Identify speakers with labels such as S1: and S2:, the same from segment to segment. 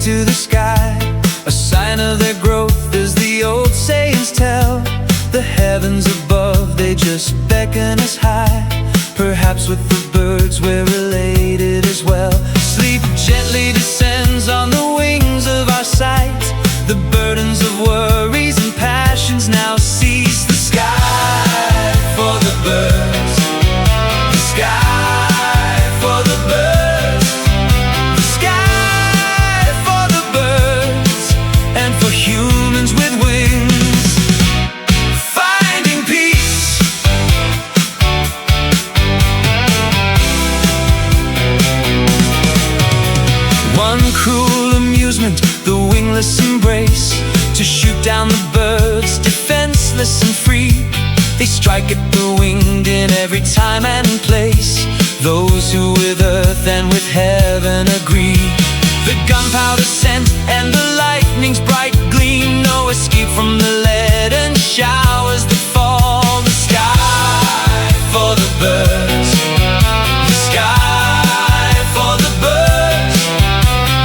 S1: to the sky, a sign of their growth, as the old sayings tell. The heavens above, they just beckon us high. Perhaps with the birds we're related as well. Sleep gently descends on the wings of our sight. The burdens of worries and passions now cease. The sky for the birds, the sky for the birds, the sky for the birds, and for humans with wings, finding peace. One cruel amusement, the wingless embrace, to shoot down the birds, defenseless and free. They strike at the winged in every time and place, those who with earth and with heaven agree. The gunpowder scent and the lightning's bright gleam, no escape from the leaden showers that fall. The sky for the birds, the sky for the birds,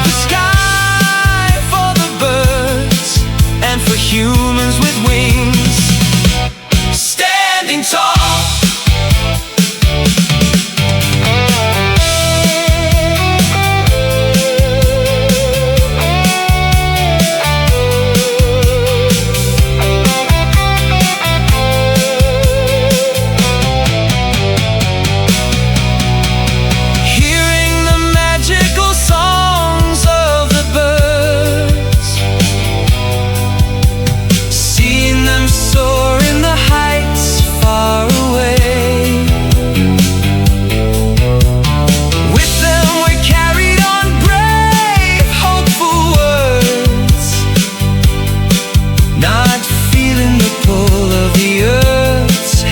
S1: the sky for the birds, and for humans with wings, standing tall.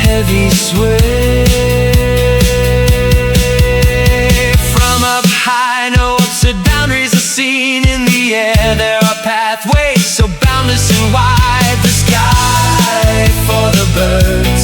S1: Heavy sway from up high, no absurd boundaries are seen in the air. There are pathways so boundless and wide. The sky for the birds,